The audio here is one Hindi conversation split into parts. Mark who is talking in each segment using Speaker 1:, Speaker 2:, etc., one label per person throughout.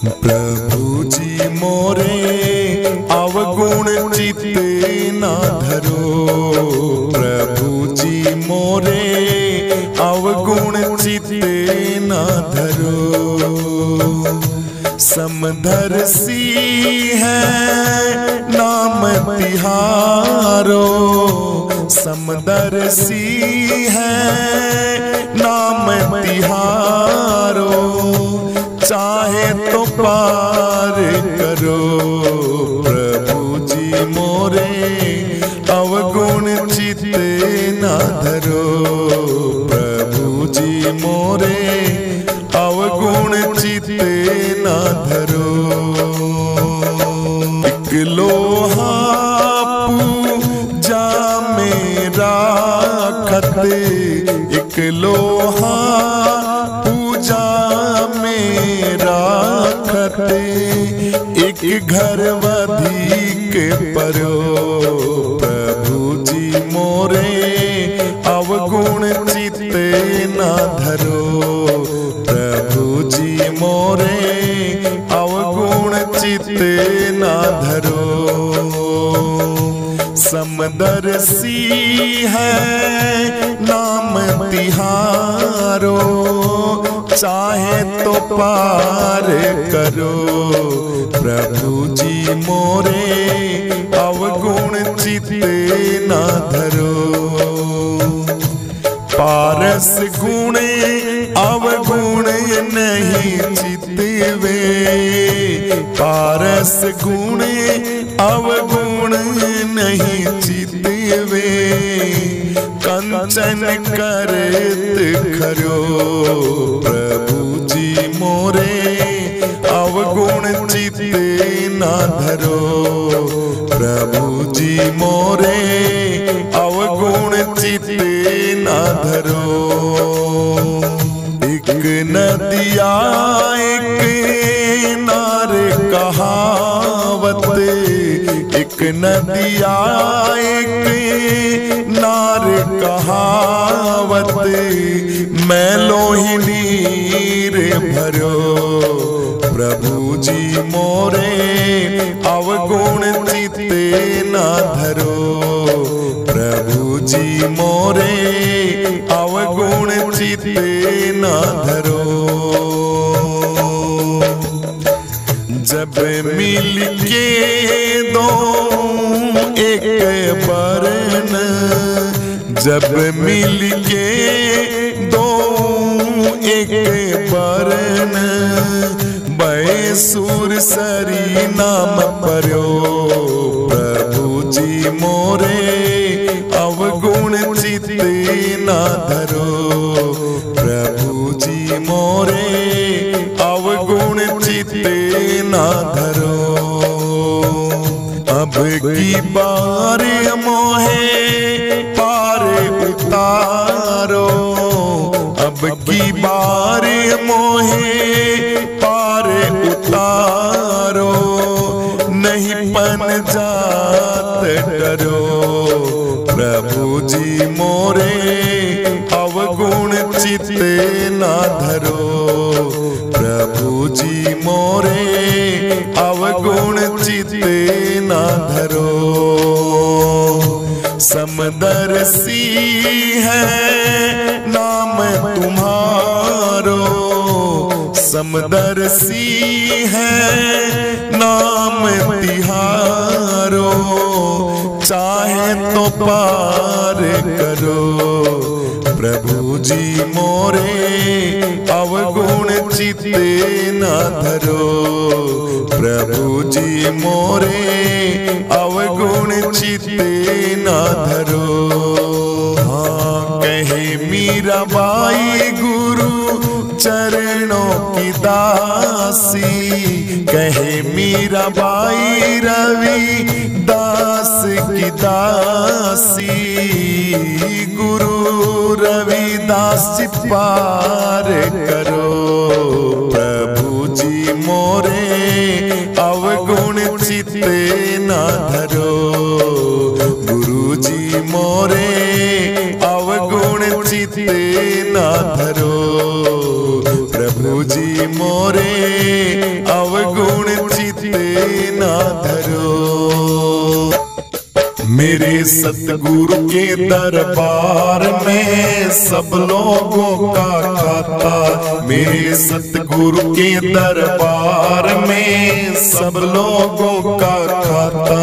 Speaker 1: प्रभु जी मोरे अवगुण चित्ते ना धरो। प्रभु जी मोरे अवगुण चित्ते ना धरो। समदर्शी है नाम तिहारो। समदर्शी है नाम तिहारो। चाहे तो पार करो। प्रभु जी मोरे अवगुण चित्ते ना धरो। प्रभु जी मोरे अवगुण चित्ते ना धरो। एक लोहा पूजा में राखते। एक लोहा पूजा में राखते। एक घर वधिक परो। प्रभु जी मोरे अवगुण चित्ते ना धरो। प्रभु जी मोरे अवगुण चित्ते ना धरो। समदर्शी है नाम तिहारो। चाहे तो पार करो। प्रभु जी मोरे अवगुण चित्ते ना धरो। पारस गुणे अवगुण नहीं चितवे। पारस गुणे अवगुण नहीं चितवे। कंचन करत खरो। प्रभु जी मोरे अवगुण चित्ते ना धरो। प्रभु जी मोरे अवगुण चित्ते ना धरो। एक नदिया एक नार कहावत। एक नदिया एक नार कहावत। मैं लोही नीर भरो। प्रभु जी मोरे अवगुण चित्ते ना धरो। प्रभु जी मोरे अवगुण चित्ते ना धरो। जब मिल के दो एक बरन। जब मिल के दो एक बरन। बैसूर सरी नाम पर्यो। प्रभु जी मोरे अवगुण चित्ते ना धरो। प्रभु जी मोरे अवगुण चित्ते ना धरो। अब की बार मोहे पार उतारो। अब की बार मोहे पार उतारो। नहीं पन जात डरो। प्रभु जी मोरे अवगुण चित्ते ना धरो। प्रभु जी मोरे अवगुण चित्ते ना धरो। समदर्शी है नाम तुम्हारो। समदर्शी है नाम तिहारो। चाहे तो पार करो। प्रभु जी मोरे अवगुण चित्ते ना धरो। प्रभु जी मोरे अवगुण चित्ते ना धरो। हाँ कहे मीराबाई गुरु चरणों की दासी। कहे मीराबाई रवि दास की दासी। गुरु रविदास पार करो। प्रभु जी मोरे अवगुण चित्ते ना धरो। गुरु जी मोरे अवगुण चित्ते ना धरो। प्रभु जी मोरे अवगुण चित्ते ना धरो। मेरे सतगुरु के दरबार में सब लोगों का खाता, मेरे सतगुरु के दरबार में सब लोगों का खाता।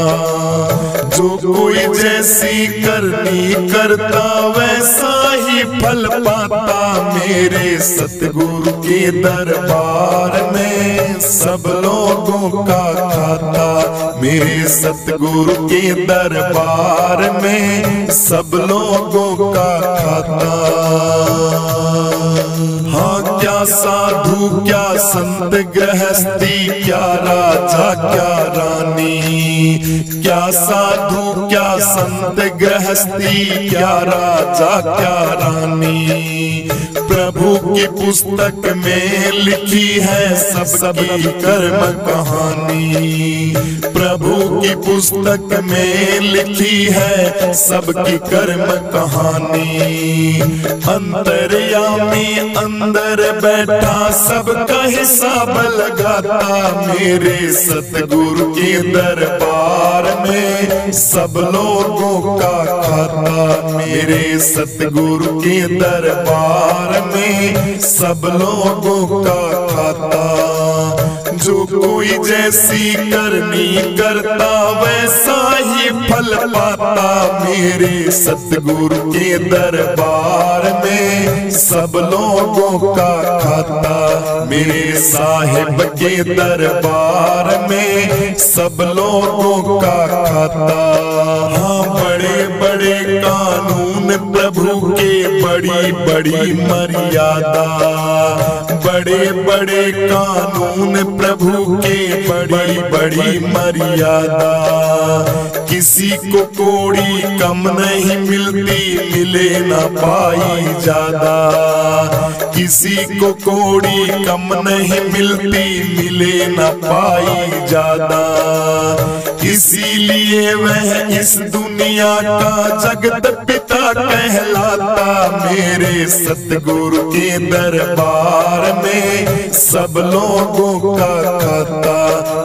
Speaker 1: जो कोई जैसी करनी करता वैसा ही फल पाता, मेरे सतगुरु के दरबार में सब लोगों का खाता, मेरे सतगुरु के दरबार में सब लोगों का खाता। हाँ क्या साधु क्या संत गृहस्थी, क्या राजा क्या रानी, क्या साधु क्या संत गृहस्थी, क्या राजा क्या रानी। प्रभु की पुस्तक में लिखी है सबकी कर्म कहानी, प्रभु की पुस्तक में लिखी है सबकी कर्म कहानी। अंतर्यामी अंदर बैठा सबका हिसाब लगाता, मेरे सतगुरु के दरबार में सब लोगों का खाता, मेरे सतगुरु के दरबार में सब लोगों का खाता। जो कोई जैसी करनी करता वैसा ही फल पाता, मेरे सतगुरु के दरबार में सब लोगों का खाता, मेरे साहिब के दरबार में सब लोगों का खाता। हाँ बड़े बड़े कानून प्रभु के, बड़ी बड़ी मर्यादा, बड़े बड़े कानून प्रभु के, बड़ी बड़ी मर्यादा। किसी को कोड़ी कम नहीं मिलती, मिले ना पाई ज्यादा, किसी को कोड़ी कम नहीं मिलती, मिले ना पाई ज्यादा। इसीलिए वह इस दुनिया का जगत पिता कहलाता, मेरे सतगुरु के दरबार में सब लोगों का खाता,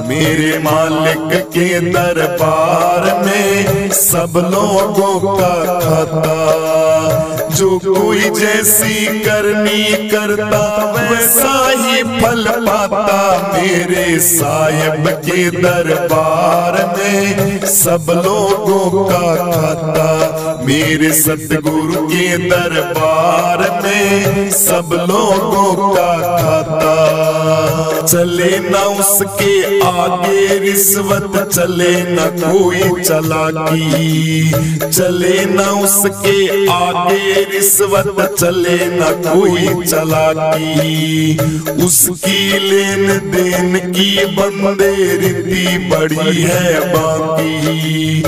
Speaker 1: मेरे मालिक के दरबार में सब लोगों का खाता। जो कोई जैसी करनी करता वैसा ही फल पाता, मेरे साहिब के दरबार में सब लोगों का खाता, मेरे सतगुरु के दरबार में सब लोगों का खाता। चले न उसके आगे रिश्वत, चले न कोई चालाकी, चले न उसके आगे रिश्वत, चले न कोई चालाकी। उसकी लेन देन की बंदे रीति बड़ी है बाकी,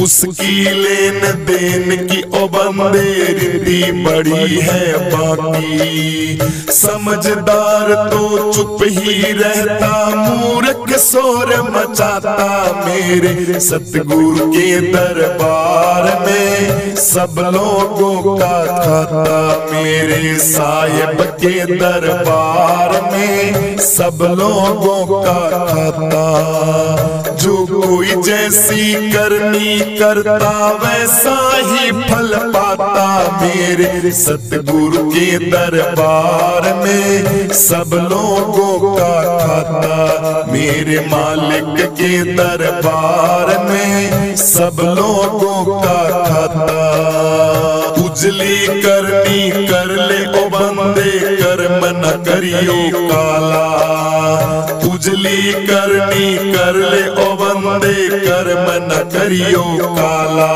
Speaker 1: उसकी लेन देन की ओ बंदे रीति बड़ी है बाकी। समझदार तो चुप ही रहता, मूर्ख शोर मचाता, मेरे सतगुरु के दरबार में सब लोगों का खाता, मेरे साहिब के दरबार में सब लोगों का खाता। जो कोई जैसी करनी करता वैसा ही फल पाता, मेरे सतगुरु के दरबार में सब लोगों का खाता, मेरे मालिक के दरबार में सब लोगों का खाता। उजली करनी कर ले ओ बंदे, कर्म न करियो काला, उजली करनी कर ले ओ बंदे, कर्म न करियो काला।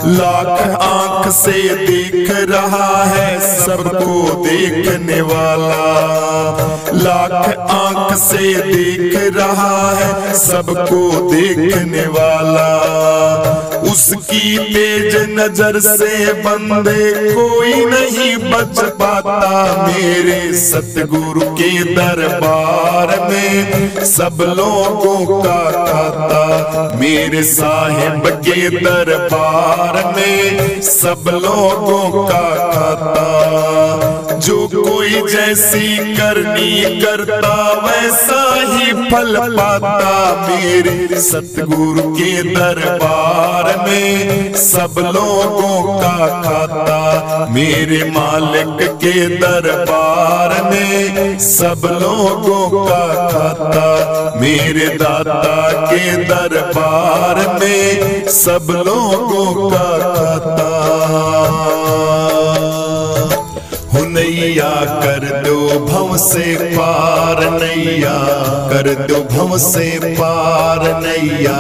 Speaker 1: लाख आंख से देख रहा है सबको देखने वाला, लाख आंख से देख रहा है सबको देखने वाला। उसकी तेज नजर से बंदे कोई नहीं बच पाता, मेरे सतगुरु के दरबार में सब लोगों का खाता, मेरे साहिब के दरबार में सब लोगों का खाता। जो कोई जैसी करनी करता वैसा ही फल पाता। मेरे सतगुरु के दरबार में सब लोगों का खाता। मेरे मालिक के दरबार में सब लोगों का खाता। मेरे दाता के दरबार में सब लोगों का खाता। नैया कर दो भव से पार, नैया कर दो भव से पार, नैया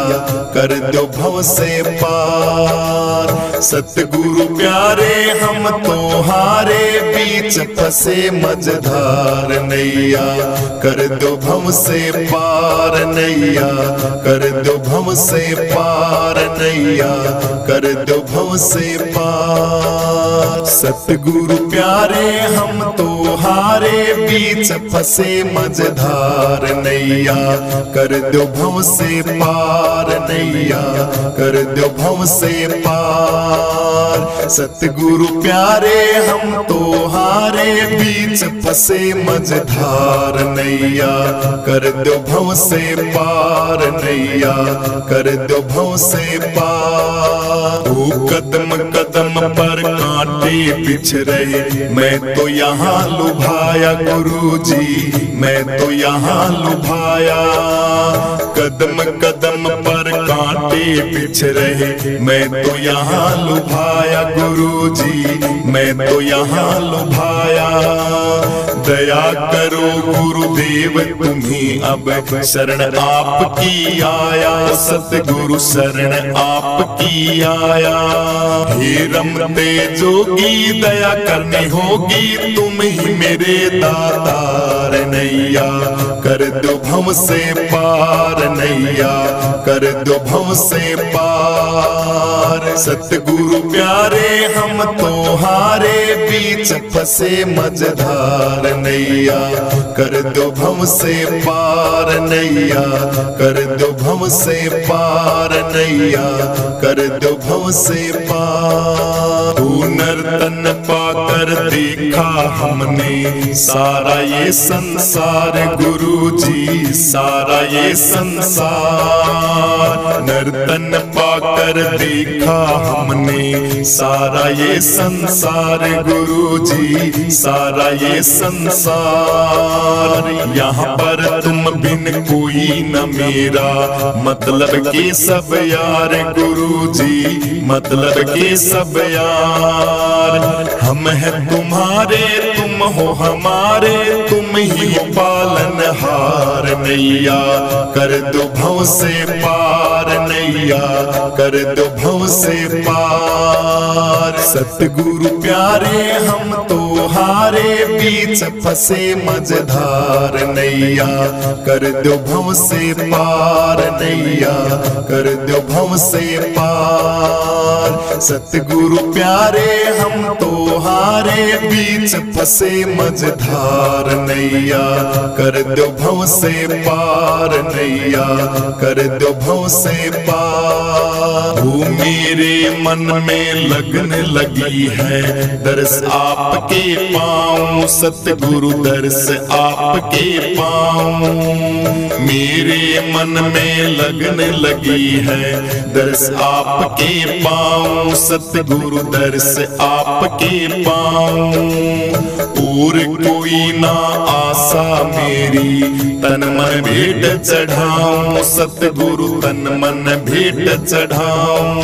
Speaker 1: कर दो भव से पार। सतगुरु प्यारे हम तो हारे बीच फंसे मझधार। नैया कर दो भव से पार, नैया कर दो भव से पार, नैया कर दो भव से पार। सतगुरु प्यारे हम तो हारे बीच फंसे मझधार। नैया कर दो भव से पार, नैया कर दो भव से पार। सतगुरु प्यारे हम तो हारे बीच फंसे मझधार। नैया कर दो भव से पार, नैया कर दो भव से पार। ओ कदम कदम पर कांटे बिछ रहे, मैं तो यहाँ लुभाया गुरुजी, मैं तो यहाँ लुभाया। कदम कदम पर कांटे बिछ रहे, मैं तो यहाँ लुभाया गुरुजी, मैं तो यहाँ लुभाया। दया करो गुरुदेव तुम्हें अब शरण आपकी आया। सतगुरु शरण आपकी आया। हे रमते जोगी दया करनी होगी तुम ही मेरे दातार। नैया कर दो भव से पार, नैया कर दो भव से पार। सतगुरु प्यारे हम तो हारे बीच फंसे मझधार। नैया कर दो भव से पार, नैया कर दो भव से पार, नैया कर दो भव से पार। तू नर्तन पाकर देखा हमने सारा ये संसार गुरुजी, सारा ये संसार। नर्तन पाकर देखा हमने सारा ये संसार गुरुजी, सारा ये संसार। यहाँ पर तुम बिन कोई न मेरा, मतलब के सब यार गुरुजी, मतलब के सब यार। हम हैं तुम्हारे तुम हो हमारे, तुम ही हो पालनहार। नैया कर दो भव से पार, नैया कर दो भव से पार। सतगुरु प्यारे हम तो हारे बीच फंसे मझधार। नैया कर दो भव से पार, नैया कर दो भव से पार। सतगुरु प्यारे हम तो हारे बीच फंसे मझधार। नैया कर दो भव से पार, नैया कर दो भव से पार। वो मेरे मन में लगन लगी है दर्श आपके पाऊं, सतगुरु दर्श आपके पाऊं। मेरे मन में लगन लगी है दर्श आपके पाऊं, सतगुरु दर्श आपके पाऊं। और कोई ना आशा मेरी तन मन भेंट चढ़ाऊं, सतगुरु तन मन भेंट चढ़ाऊं।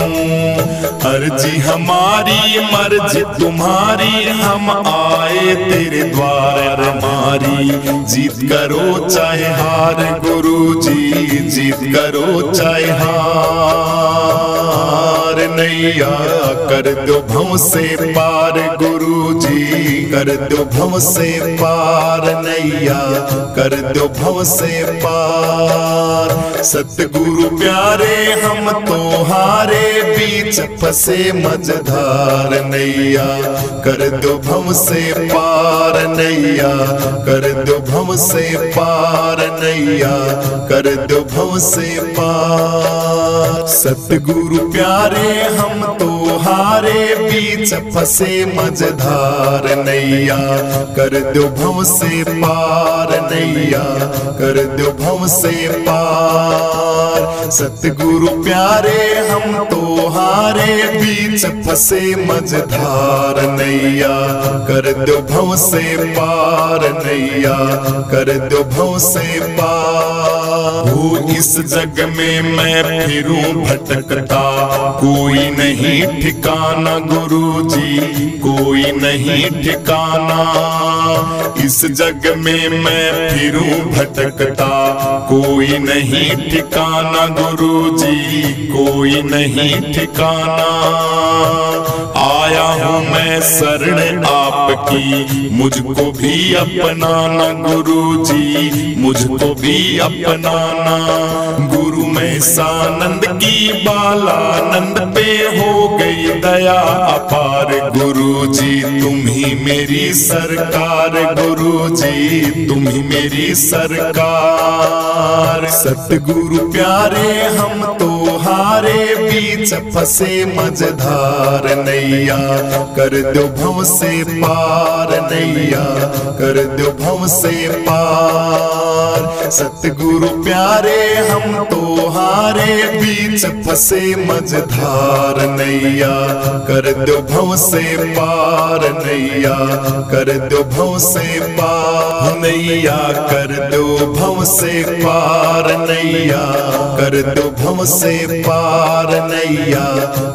Speaker 1: अर्जी हमारी मर्जी तुम्हारी, हम आए तेरे द्वार हमारी। जीत करो चाहे हार गुरुजी, जीत करो चाहे हार। नैया कर दो भव से पार गुरुजी, कर दो भव से पार। नैया कर दो भव से पार। सतगुरु प्यारे हम तो हारे बीच फंसे मझधार। नैया कर दो भव से पार, नैया कर दो भव से पार, नैया कर दो भव से पार। सतगुरु प्यारे हम तो हारे बीच फंसे मझधार नैया कर दो भव से पार नैया कर दो भव से पार। सतगुरु प्यारे हम तो हारे बीच फंसे मझधार नैया कर दो भव से पार नैया कर दो भव से पार। हो इस जग में मैं फिरूं भटकता कोई नहीं ठिकाना गुरुजी कोई नहीं ठिकाना। इस जग में मैं फिरूं भटकता कोई नहीं ठिकाना गुरुजी कोई नहीं ठिकाना। आया हूँ मैं शरण आपकी मुझको भी अपनाना गुरुजी मुझको भी अपनाना। गुरु में सानंद की बालानंद पे हो गई दया अपार गुरुजी तुम ही मेरी सरकार गुरुजी तुम ही मेरी सरकार। सतगुरु प्यारे हम तो हारे बीच फंसे मझधार नैया कर दो भव से पार नैया कर दो भव से पार। सतगुरु प्यारे हम तो हारे बीच फंसे मझधार नैया कर दो भव से पार नैया कर दो भव से पार नैया कर दो भव से पार नैया कर दो भव से पार नैया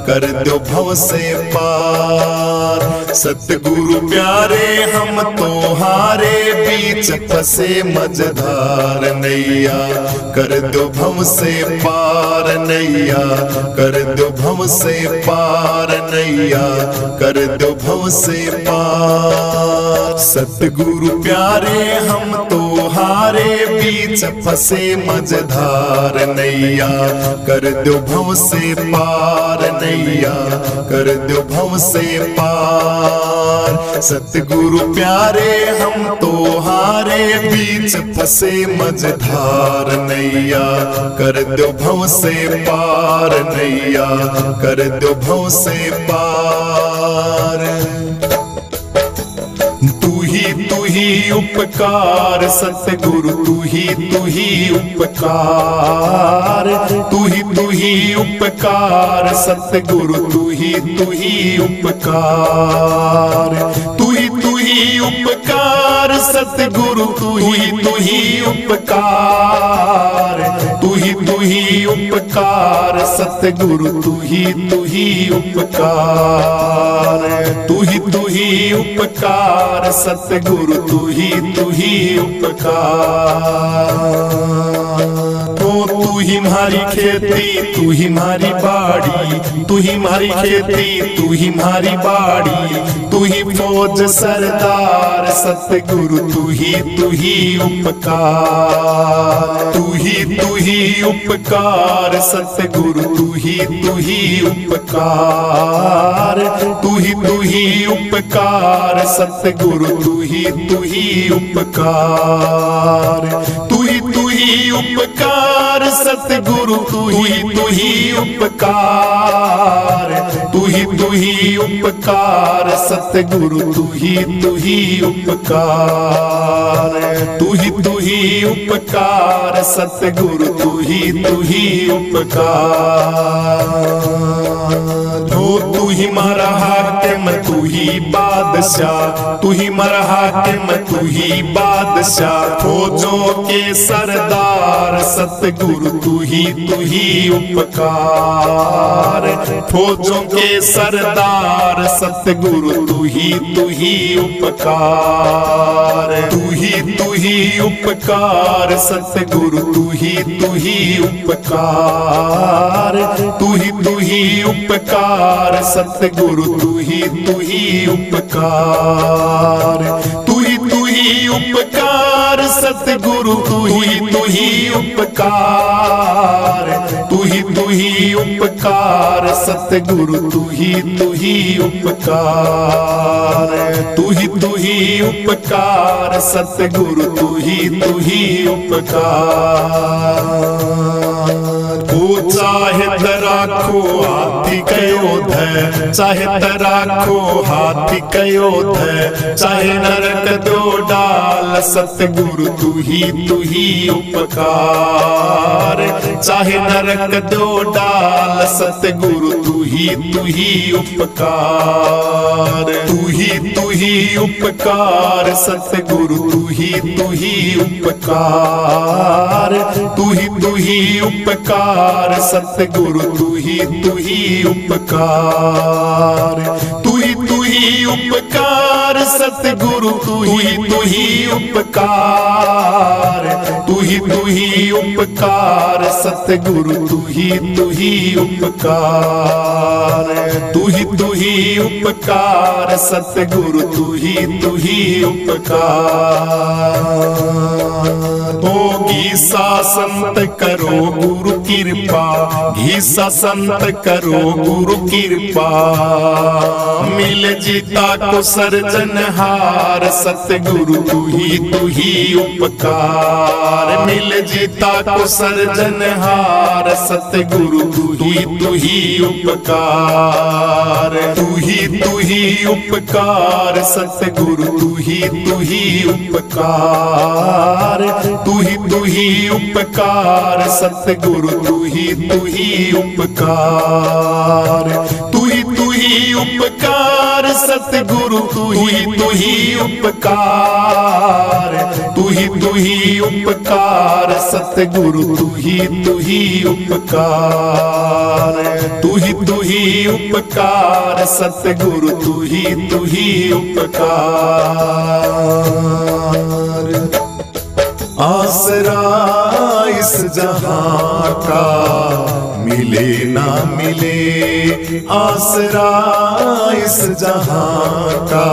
Speaker 1: कर दो भव से पार। सतगुरु प्यारे हम तो हारे बीच फंसे मझधार नैया कर दो भव से पार नैया कर दो भव से पार नैया कर दो भव से पार। सतगुरु प्यारे हम तो हारे बीच फंसे मझधार नैया कर दो भव से पार नैया कर दो भव से पार। सतगुरु प्यारे हम तो हारे बीच फंसे मझधार नैया कर दो भव से पार नैया कर दो भव से पार। तू ही उपकार सतगुरु तू ही उपकार तू ही उपकार सतगुरु तू ही उपकार तू ही उपकार सतगुरु तू ही उपकार तू ही उपकार सतगुरु तू ही उपकार तू ही उपकार सतगुरु तू ही उपकार। तू ही हमारी खेती तू ही हमारी बाड़ी तू ही हमारी खेती तू ही हमारी बाड़ी तू ही फौज सरदार सतगुरु तू ही उपकार तू ही उपकार सतगुरु तू ही उपकार तू ही उपकार सतगुरु तू ही उपकार तू ही उपकार सतगुरु तू ही उपकार तू ही उपकार सतगुरु तू ही उपकार तू ही उपकार सतगुरु तू ही उपकार। तू ही हमारा हाकिम तू ही बादशाह तू ही हमारा हाकिम तू ही बादशाह फौजों के सरदार सतगुरु तू ही उपकार फौजों के सरदार सतगुरु तू ही उपकार तू ही उपकार सतगुरु तू ही उपकार तू ही उपकार सतगुरु तू ही उपकार तू ही उपकार सतगुरु तू ही उपकार तू ही उपकार सतगुरु तू ही उपकार तू ही उपकार सतगुरु तू ही उपकार। चाहे दरा राखो हाथी कयो ध, चाहे राखो हाथी कयो ध, चाहे नरक दो डाल सतगुरु तू ही उपकार, चाहे नरक दो डाल सतगुरु तू ही उपकार, तू ही उपकार सतगुरु तू ही उपकार, तू ही उपकार सतगुरु तू ही उपकार, तू ही उपकार सतगुरु तू ही उपकार, तू ही उपकार सतगुरु तू ही उपकार, तू ही उपकार सतगुरु तू ही उपकार। ओ घीसा संत करो गुरु कृपा, घीसा संत करो गुरु कृपा, मिल जीता को सर्जनहार सतगुरु तू ही उपकार, मिल जीता को सर्जनहार सतगुरु तू ही उपकार, तू ही उपकार सतगुरु तू ही उपकार, तू ही उपकार सतगुरु तू ही उपकार, तू ही उपकार सतगुरु तू ही उपकार, तू ही उपकार सतगुरु तू ही उपकार, तू ही उपकार सतगुरु तू ही उपकार। आसरा इस जहां का मिले ना मिले, आसरा इस जहां का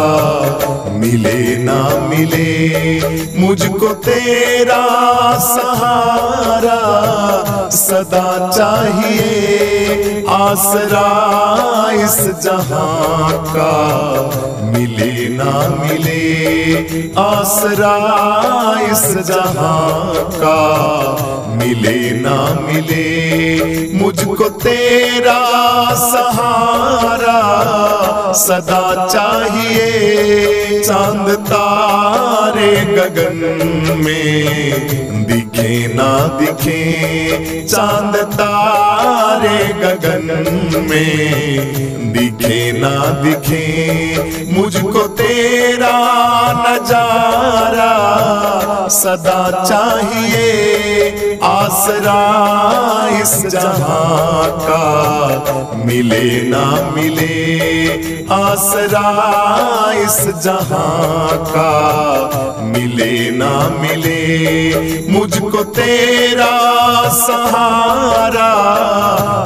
Speaker 1: मिले ना मिले, मुझको तेरा सहारा सदा चाहिए, आसरा इस जहां का मिले ना मिले, आसरा इस जहां का मिले ना मिले, मुझको तेरा सहारा सदा चाहिए, चांद तारे गगन में दिखे ना दिखे, चांद तारे गगन में दिखे ना दिखे, मुझको तेरा नजारा सदा चाहिए, आसरा इस जहां का मिले ना मिले, आसरा इस जहां का मिले ना मिले, मुझको तेरा सहारा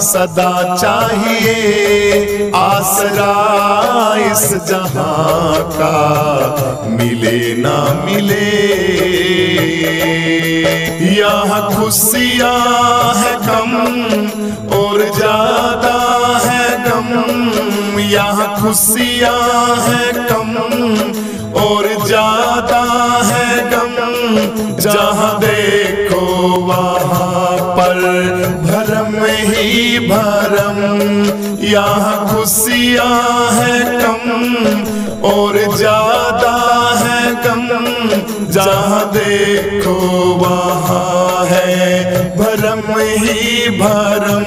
Speaker 1: सदा चाहिए, आसरा इस जहां का मिले ना मिले। यहाँ खुशियाँ है कम और ज्यादा है गम, यहाँ खुशियाँ है कम और ज्यादा है गम, जहाँ देखो वहाँ पर भरम ही भरम, यहाँ खुशियाँ है कम और ज्यादा है गम, जहाँ देखो वहाँ है भरम ही भरम,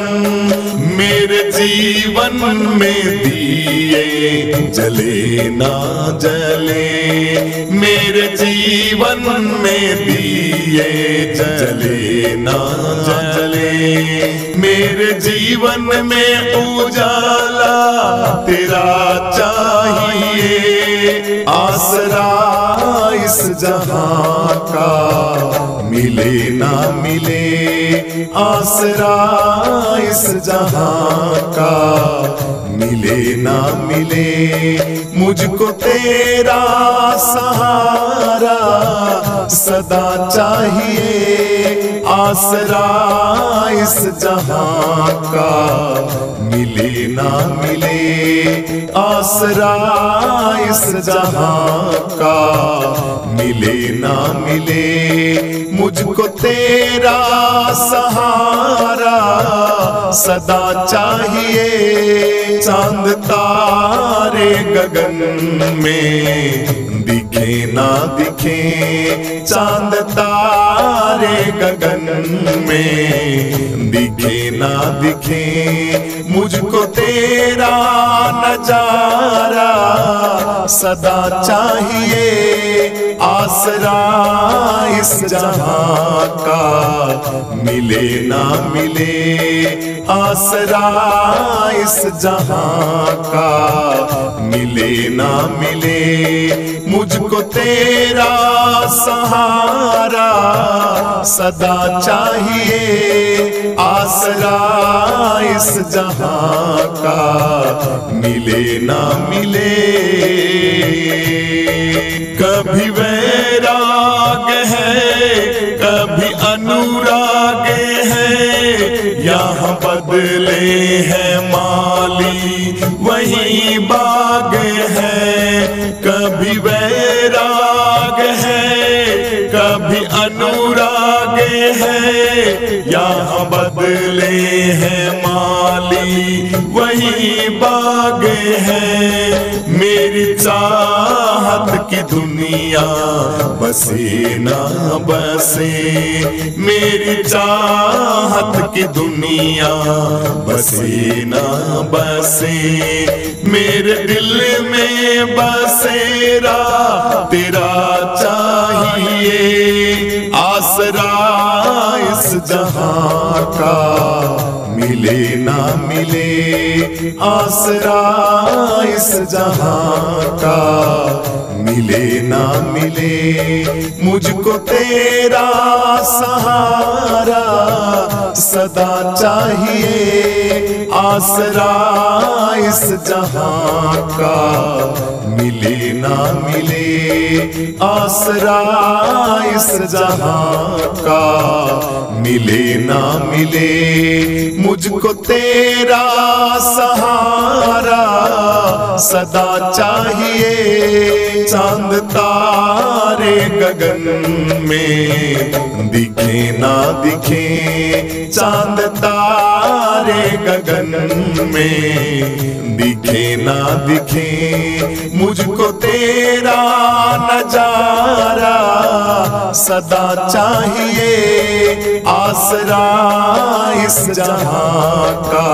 Speaker 1: मेरे जीवन में दिए जले ना जले, मेरे जीवन में दिए जले ना जले, मेरे जीवन में उजाला तेरा चाहिए, आसरा इस जहां का मिले ना मिले, आसरा इस जहां का मिले ना मिले, मुझको तेरा सहारा सदा चाहिए, आसरा इस जहां का मिले ना मिले, आसरा इस जहां का मिले ना मिले, मुझको तेरा सहारा सदा चाहिए। चांद तारे गगन में दिखे ना दिखे, चांद तारे गगन में दिखे ना दिखे, मुझको तेरा नजारा सदा चाहिए। आसरा इस जहां का मिले ना मिले, आसरा इस जहां का मिले ना मिले, मुझको तेरा सहारा सदा चाहिए। आसरा इस जहां का मिले ना मिले। कभी वैराग है कभी अनुराग है, यहाँ बदले हैं माली वही बाग है। कभी वैराग है कभी अनुराग है, यहाँ बदले हैं माली वही बाग है। मेरी चाहत की दुनिया बसे ना बसे, मेरी चाहत की दुनिया बसे ना बसे, मेरे दिल में बसेरा तेरा चाहिए। आसरा इस जहां का मिले ना मिले, आसरा इस जहां का मिले ना मिले, मुझको तेरा सहारा सदा चाहिए। आसरा इस जहां का मिले ना मिले, आसरा इस जहां का मिले ना मिले, मुझको तेरा सहारा सदा चाहिए। चांद तारे गगन में दिखे ना दिखे, चांद तारे गगन में दिखे ना दिखे, मुझको तेरा नजारा सदा चाहिए। आसरा इस जहां का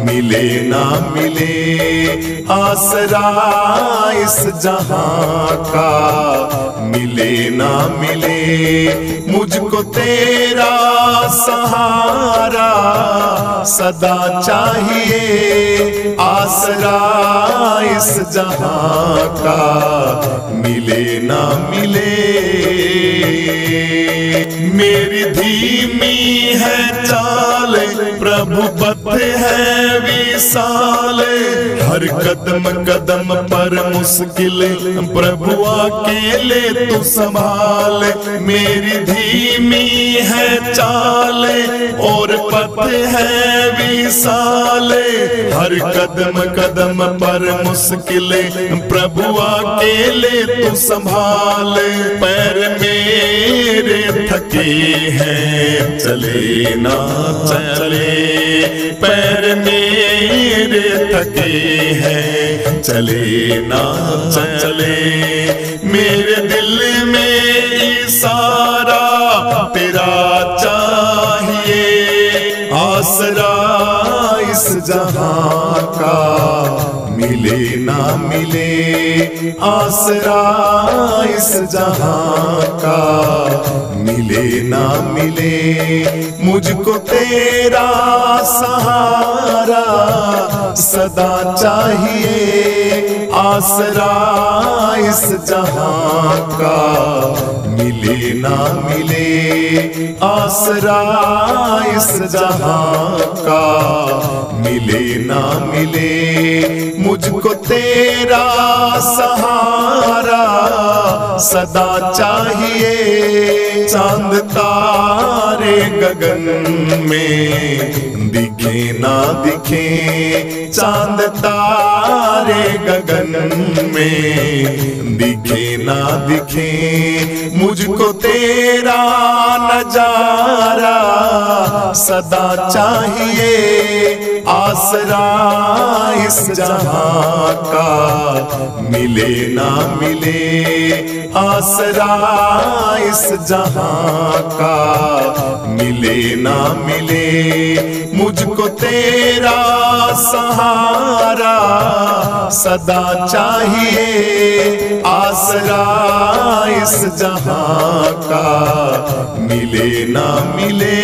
Speaker 1: मिले ना मिले, आसरा इस जहां का मिले ना मिले, मुझको तेरा सहारा सदा चाहिए। आसरा इस जहां का मिले ना मिले। मेरी धीमी है चाल प्रभु बद्ध है विशाल, हर कदम कदम पर मुश्किल प्रभु अकेले तू संभाल। मेरी धीमी है चाल और पथ है विशाल, हर कदम कदम पर मुश्किल प्रभु अकेले तू संभाल। पैर मेरे थके हैं चले ना चले, पैर मेरे थके हैं चले ना चले, मेरे दिल में इशारा तेरा चाहिए। आसरा इस जहां का मिले ना मिले, आसरा इस जहां का मिले ना मिले, मुझको तेरा सहारा सदा चाहिए। आसरा इस जहां का मिले ना मिले, आसरा इस जहां का मिले ना मिले, मुझको तेरा सहारा सदा चाहिए। चांद तारे गगन में दिखे ना दिखे, चांद तारे गगन में दिखे ना दिखे, मुझको तेरा नजारा सदा चाहिए आसरा इस जहां का, मिले ना मिले आसरा इस जहां का, मिले ना मिले मुझको तेरा सहारा, सदा चाहिए आसरा इस जहां का, मिले ना मिले।